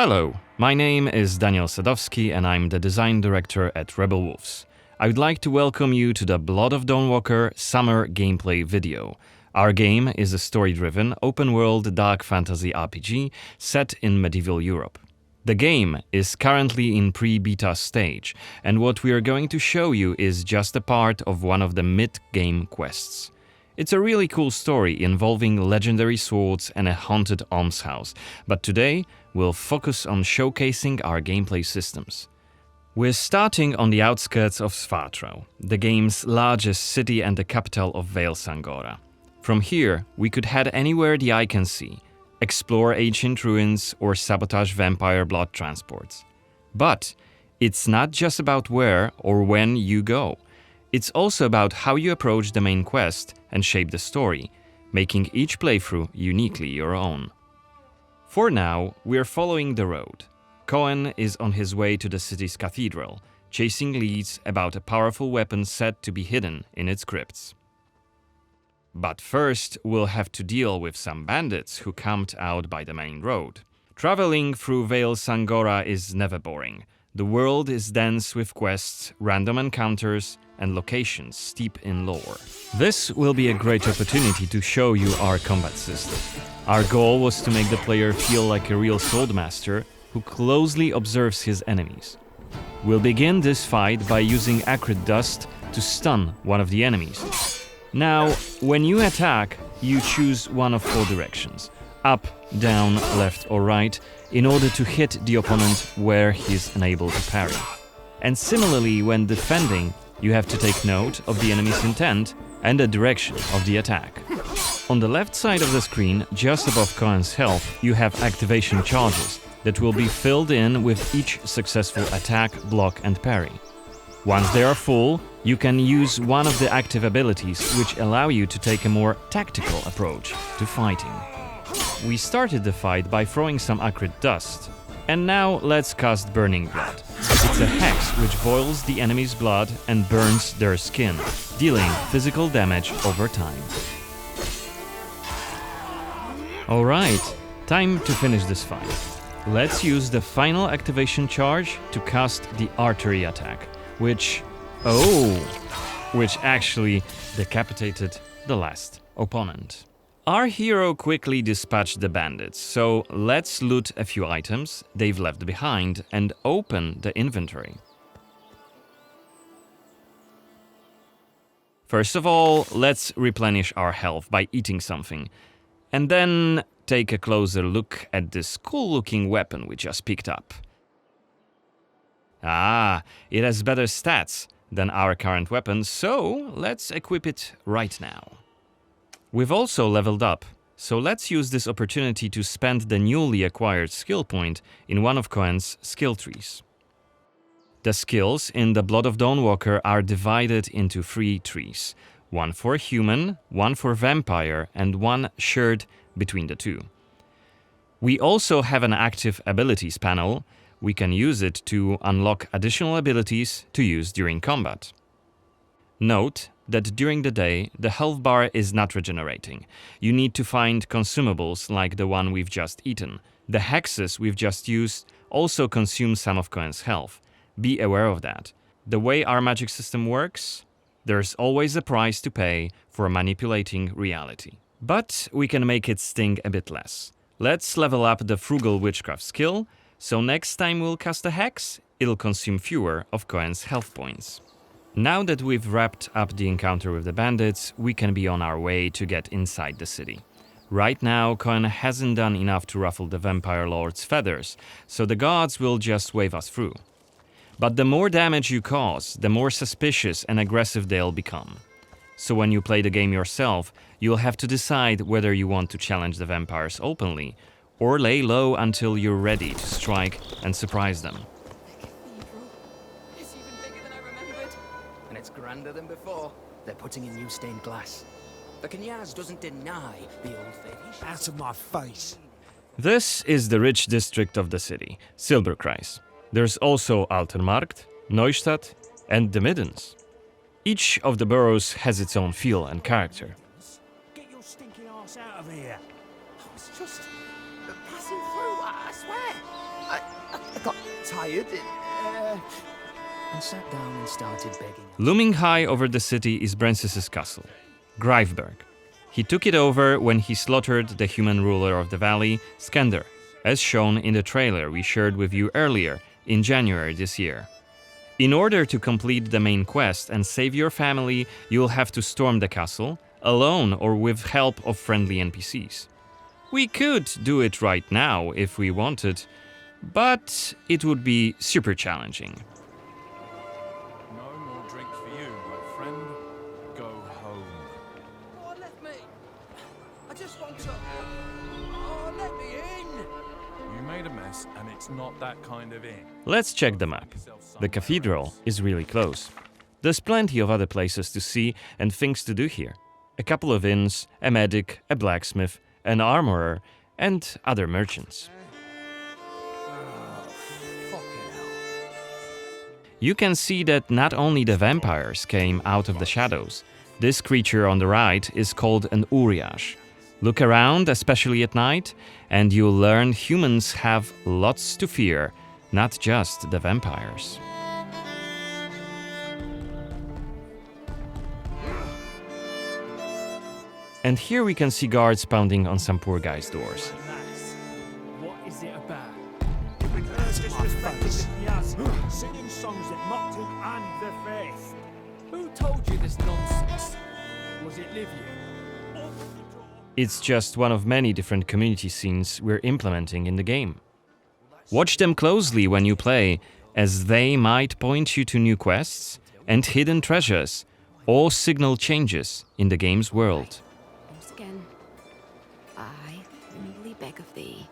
Hello, my name is Daniel Sadowski and I'm the design director at Rebel Wolves. I would like to welcome you to the Blood of Dawnwalker summer gameplay video. Our game is a story-driven, open-world dark fantasy RPG set in medieval Europe. The game is currently in pre-beta stage, and what we are going to show you is just a part of one of the mid-game quests. It's a really cool story involving legendary swords and a haunted almshouse, but today we'll focus on showcasing our gameplay systems. We're starting on the outskirts of Svartro, the game's largest city and the capital of Vale Sangora. From here, we could head anywhere the eye can see, explore ancient ruins or sabotage vampire blood transports. But it's not just about where or when you go. It's also about how you approach the main quest and shape the story, making each playthrough uniquely your own. For now, we're following the road. Coen is on his way to the city's cathedral, chasing leads about a powerful weapon said to be hidden in its crypts. But first, we'll have to deal with some bandits who camped out by the main road. Traveling through Vale Sangora is never boring. The world is dense with quests, random encounters, and locations steep in lore. This will be a great opportunity to show you our combat system. Our goal was to make the player feel like a real swordmaster who closely observes his enemies. We'll begin this fight by using acrid dust to stun one of the enemies. Now, when you attack, you choose one of four directions: up, down, left or right, in order to hit the opponent where he's unable to parry. And similarly, when defending, you have to take note of the enemy's intent and the direction of the attack. On the left side of the screen, just above Coen's health, you have activation charges that will be filled in with each successful attack, block and parry. Once they are full, you can use one of the active abilities which allow you to take a more tactical approach to fighting. We started the fight by throwing some acrid dust, and now let's cast Burning Blood. It's a hex which boils the enemy's blood and burns their skin, dealing physical damage over time. Alright, time to finish this fight. Let's use the final activation charge to cast the artery attack, which actually decapitated the last opponent. Our hero quickly dispatched the bandits, so let's loot a few items they've left behind and open the inventory. First of all, let's replenish our health by eating something, and then take a closer look at this cool-looking weapon we just picked up. Ah, it has better stats than our current weapon, so let's equip it right now. We've also leveled up, so let's use this opportunity to spend the newly acquired skill point in one of Coen's skill trees. The skills in the Blood of Dawnwalker are divided into 3 trees, one for human, one for vampire, and one shared between the two. We also have an active abilities panel. We can use it to unlock additional abilities to use during combat. Note that during the day, the health bar is not regenerating. You need to find consumables like the one we've just eaten. The hexes we've just used also consume some of Coen's health. Be aware of that. The way our magic system works, there's always a price to pay for manipulating reality. But we can make it sting a bit less. Let's level up the Frugal Witchcraft skill, so next time we'll cast a hex, it'll consume fewer of Coen's health points. Now that we've wrapped up the encounter with the bandits, we can be on our way to get inside the city. Right now, Coen hasn't done enough to ruffle the vampire lord's feathers, so the guards will just wave us through. But the more damage you cause, the more suspicious and aggressive they'll become. So when you play the game yourself, you'll have to decide whether you want to challenge the vampires openly, or lay low until you're ready to strike and surprise them. It's even bigger than I remembered. And it's grander than before. They're putting in new stained glass. The Knyaz doesn't deny the old faith. Out of my face. This is the rich district of the city, Silberkreis. There's also Altenmarkt, Neustadt, and the Middens. Each of the boroughs has its own feel and character. Get your stinking ass out of here. I was just passing through, I swear. I got tired. And sat down and started begging. Looming high over the city is Brancis's castle, Greifberg. He took it over when he slaughtered the human ruler of the valley, Skender, as shown in the trailer we shared with you earlier in January this year. In order to complete the main quest and save your family, you'll have to storm the castle, alone or with help of friendly NPCs. We could do it right now if we wanted, but it would be super challenging. No more drink for you, my friend. Go home. Oh, let me. I just want to. Oh, let me in. You made a mess, and it's not that kind of inn. Let's check the map. The cathedral is really close. There's plenty of other places to see and things to do here. A couple of inns, a medic, a blacksmith, an armorer, and other merchants. You can see that not only the vampires came out of the shadows. This creature on the right is called an Uriash. Look around, especially at night, and you'll learn humans have lots to fear, not just the vampires. And here we can see guards pounding on some poor guy's doors. What is it about? Disrespected Yaz, singing songs that mocked him and the faith. Who told you this nonsense? Was it Livia? It's just one of many different community scenes we're implementing in the game. Watch them closely when you play, as they might point you to new quests and hidden treasures, or signal changes in the game's world. Once again, I humbly beg of thee.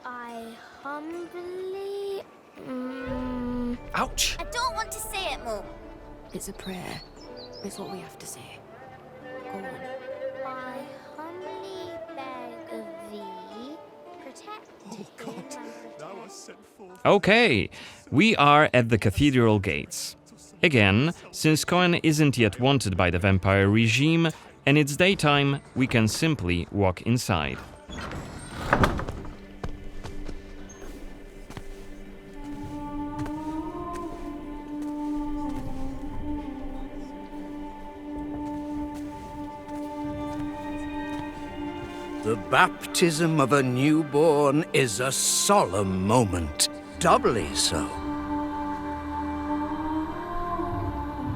I humbly... Ouch! I don't want to say it, Mum. It's a prayer. It's what we have to say. Go on. I humbly beg of thee, protect him and protect Okay, we are at the cathedral gates. Again, since Coen isn't yet wanted by the vampire regime, and it's daytime, we can simply walk inside. The baptism of a newborn is a solemn moment, doubly so.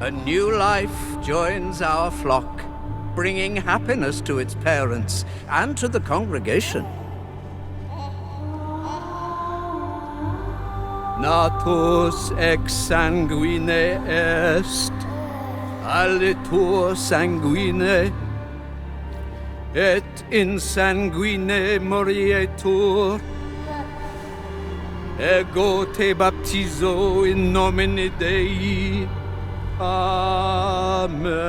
A new life joins our flock, bringing happiness to its parents and to the congregation. Natus ex sanguine est, alitur sanguine, et in sanguine morietur. Ego te baptizo in nomine Dei. Amen.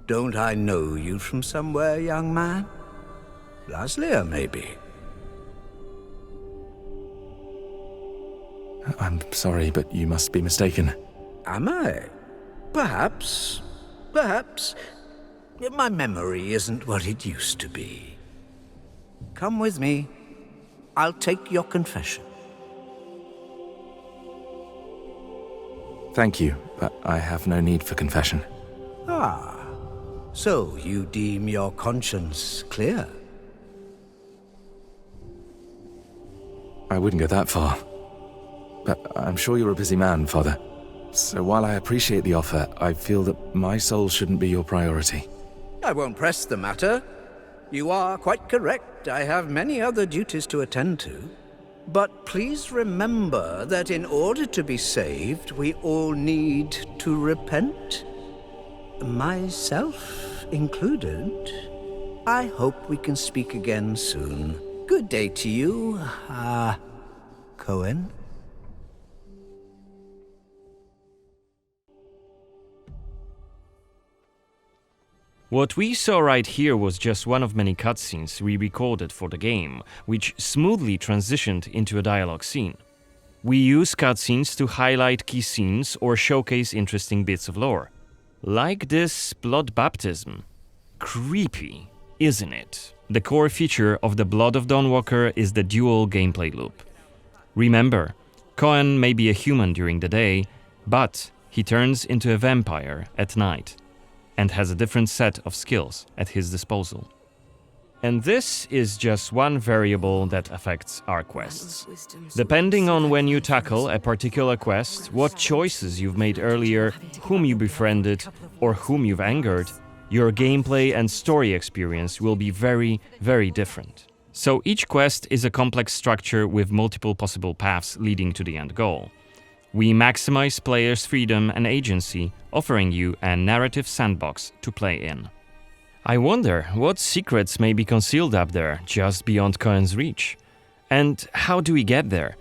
Don't I know you from somewhere, young man? Laslia, maybe? I'm sorry, but you must be mistaken. Am I? Perhaps. Perhaps. My memory isn't what it used to be. Come with me. I'll take your confession. Thank you, but I have no need for confession. Ah. So you deem your conscience clear? I wouldn't go that far. But I'm sure you're a busy man, Father. So while I appreciate the offer, I feel that my soul shouldn't be your priority. I won't press the matter. You are quite correct. I have many other duties to attend to. But please remember that in order to be saved, we all need to repent. Myself included. I hope we can speak again soon. Good day to you, Coen. What we saw right here was just one of many cutscenes we recorded for the game, which smoothly transitioned into a dialogue scene. We use cutscenes to highlight key scenes or showcase interesting bits of lore. Like this blood baptism. Creepy, isn't it? The core feature of the Blood of Dawnwalker is the dual gameplay loop. Remember, Coen may be a human during the day, but he turns into a vampire at night and has a different set of skills at his disposal. And this is just one variable that affects our quests. Depending on when you tackle a particular quest, what choices you've made earlier, whom you befriended, or whom you've angered, your gameplay and story experience will be very, very different. So each quest is a complex structure with multiple possible paths leading to the end goal. We maximize players' freedom and agency, offering you a narrative sandbox to play in. I wonder what secrets may be concealed up there, just beyond Coen's reach. And how do we get there?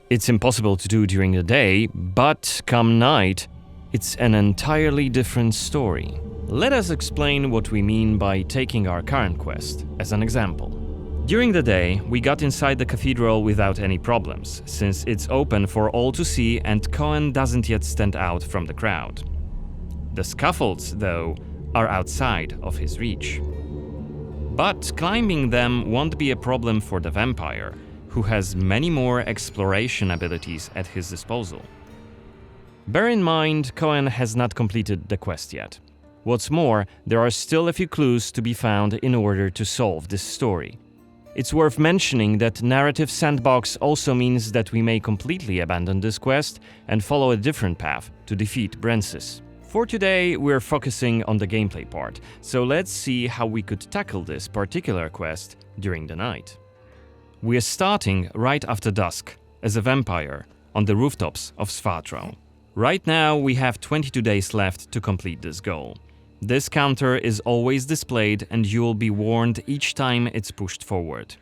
It's impossible to do during the day, but come night, it's an entirely different story. Let us explain what we mean by taking our current quest as an example. During the day, we got inside the cathedral without any problems, since it's open for all to see and Coen doesn't yet stand out from the crowd. The scaffolds, though, are outside of his reach. But climbing them won't be a problem for the vampire, who has many more exploration abilities at his disposal. Bear in mind, Coen has not completed the quest yet. What's more, there are still a few clues to be found in order to solve this story. It's worth mentioning that narrative sandbox also means that we may completely abandon this quest and follow a different path to defeat Brensis. For today, we're focusing on the gameplay part, so let's see how we could tackle this particular quest during the night. We're starting right after dusk, as a vampire, on the rooftops of Svatro. Right now, we have 22 days left to complete this goal. This counter is always displayed and you'll be warned each time it's pushed forward.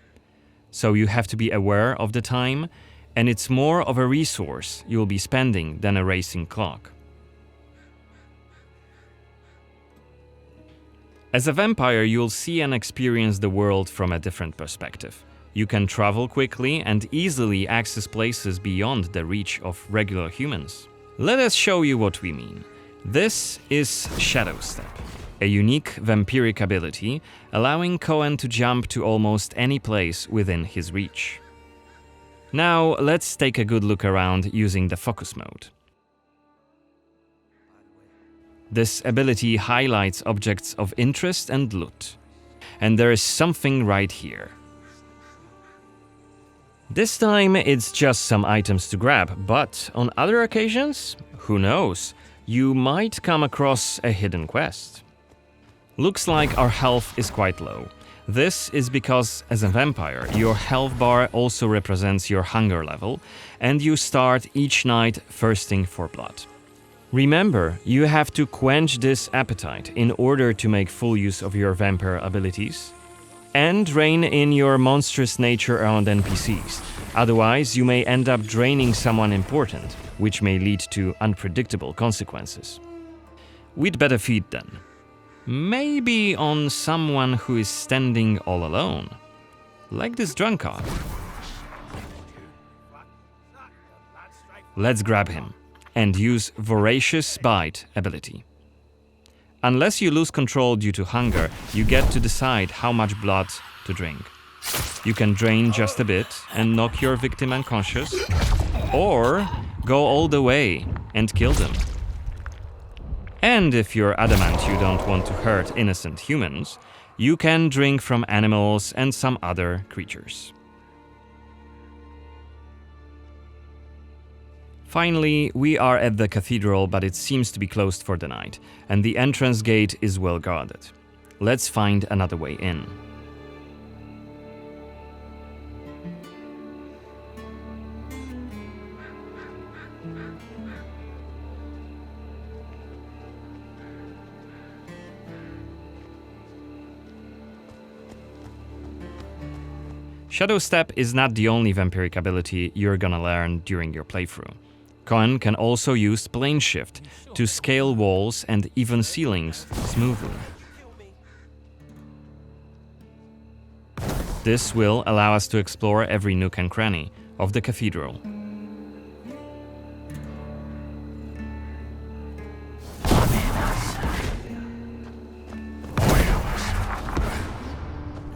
So you have to be aware of the time, and it's more of a resource you'll be spending than a racing clock. As a vampire, you'll see and experience the world from a different perspective. You can travel quickly and easily access places beyond the reach of regular humans. Let us show you what we mean. This is Shadow Step, a unique vampiric ability allowing Coen to jump to almost any place within his reach. Now let's take a good look around using the focus mode. This ability highlights objects of interest and loot. And there is something right here. This time it's just some items to grab, but on other occasions, who knows, you might come across a hidden quest. Looks like our health is quite low. This is because, as a vampire, your health bar also represents your hunger level, and you start each night thirsting for blood. Remember, you have to quench this appetite in order to make full use of your vampire abilities, and rein in your monstrous nature around NPCs. Otherwise, you may end up draining someone important, which may lead to unpredictable consequences. We'd better feed then. Maybe on someone who is standing all alone. Like this drunkard. Let's grab him and use Voracious Bite ability. Unless you lose control due to hunger, you get to decide how much blood to drink. You can drain just a bit and knock your victim unconscious, or go all the way and kill them. And if you're adamant you don't want to hurt innocent humans, you can drink from animals and some other creatures. Finally, we are at the cathedral, but it seems to be closed for the night, and the entrance gate is well guarded. Let's find another way in. Shadow Step is not the only vampiric ability you're gonna learn during your playthrough. Coen can also use Plane Shift to scale walls and even ceilings smoothly. This will allow us to explore every nook and cranny of the cathedral.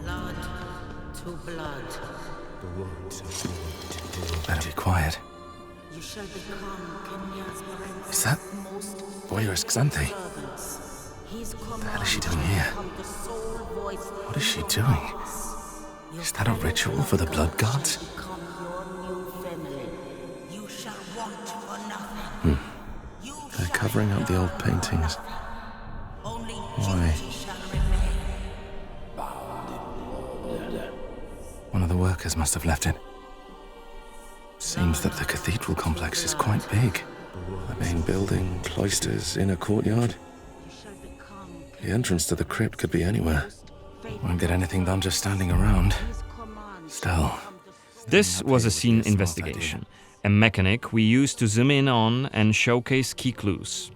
Blood to blood. Better be quiet. You shall become Kenya's prince. Is that Voyeurs Xanthi? What the hell is she doing here? What is she doing? Is that a ritual for the blood gods? They're covering up the old paintings. Why? One of the workers must have left it. Seems that the cathedral complex is quite big. The main building, cloisters, inner courtyard. The entrance to the crypt could be anywhere. Won't get anything done just standing around. Still. This was a scene investigation, a mechanic we used to zoom in on and showcase key clues.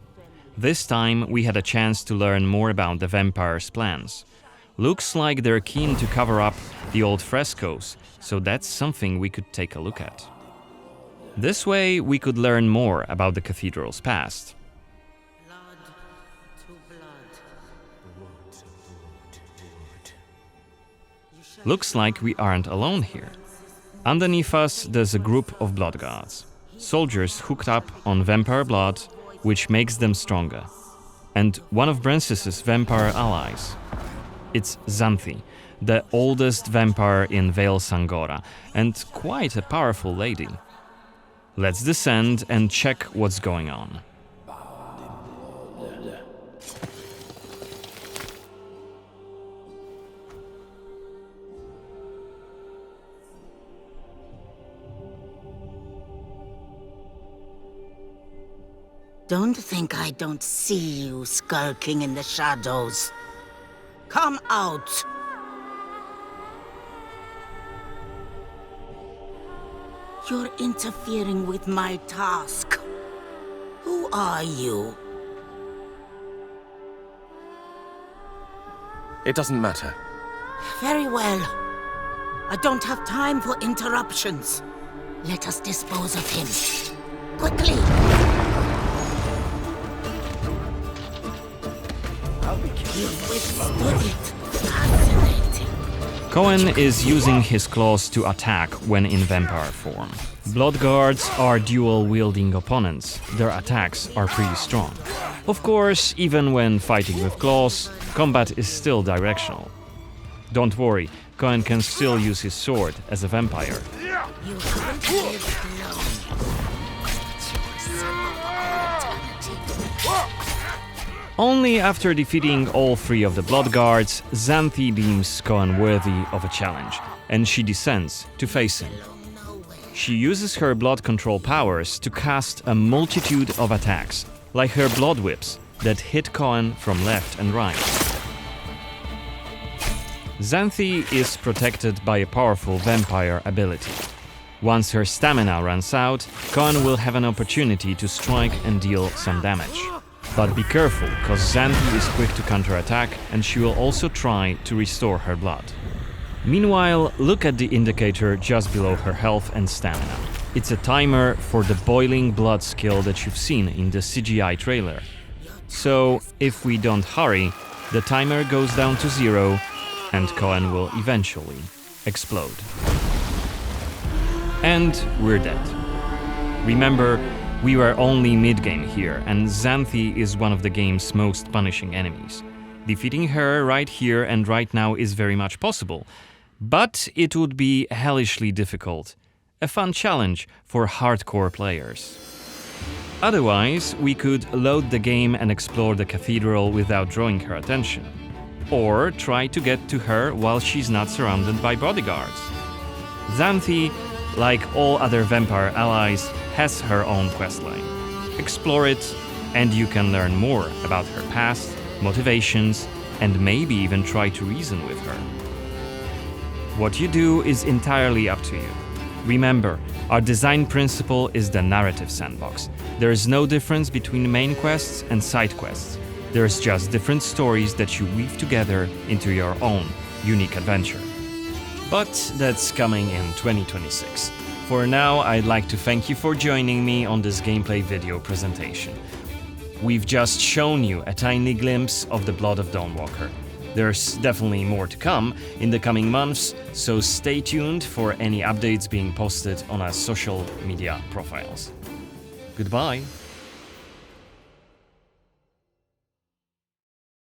This time we had a chance to learn more about the vampire's plans. Looks like they're keen to cover up the old frescoes, so that's something we could take a look at. This way we could learn more about the cathedral's past. Looks like we aren't alone here. Underneath us there's a group of blood guards, soldiers hooked up on vampire blood, which makes them stronger. And one of Brances's vampire allies. It's Xanthi, the oldest vampire in Vale Sangora, and quite a powerful lady. Let's descend and check what's going on. Don't think I don't see you skulking in the shadows. Come out! You're interfering with my task. Who are you? It doesn't matter. Very well. I don't have time for interruptions. Let us dispose of him. Quickly! You've withstood it. Fascinating. Coen is using his claws to attack when in vampire form. Blood guards are dual-wielding opponents. Their attacks are pretty strong. Of course, even when fighting with claws, combat is still directional. Don't worry, Coen can still use his sword as a vampire. You haven't lived long. Only after defeating all three of the blood guards, Xanthi deems Coen worthy of a challenge, and she descends to face him. She uses her blood control powers to cast a multitude of attacks, like her blood whips that hit Coen from left and right. Xanthi is protected by a powerful vampire ability. Once her stamina runs out, Coen will have an opportunity to strike and deal some damage. But be careful, cause Xanthi is quick to counterattack and she will also try to restore her blood. Meanwhile, look at the indicator just below her health and stamina. It's a timer for the boiling blood skill that you've seen in the CGI trailer. So, if we don't hurry, the timer goes down to 0 and Coen will eventually explode. And we're dead. Remember, we were only mid-game here, and Xanthi is one of the game's most punishing enemies. Defeating her right here and right now is very much possible, but it would be hellishly difficult. A fun challenge for hardcore players. Otherwise, we could load the game and explore the cathedral without drawing her attention. Or try to get to her while she's not surrounded by bodyguards. Xanthi, like all other vampire allies, has her own questline. Explore it, and you can learn more about her past, motivations, and maybe even try to reason with her. What you do is entirely up to you. Remember, our design principle is the narrative sandbox. There is no difference between main quests and side quests. There's just different stories that you weave together into your own unique adventure. But that's coming in 2026. For now, I'd like to thank you for joining me on this gameplay video presentation. We've just shown you a tiny glimpse of the Blood of Dawnwalker. There's definitely more to come in the coming months, so stay tuned for any updates being posted on our social media profiles. Goodbye!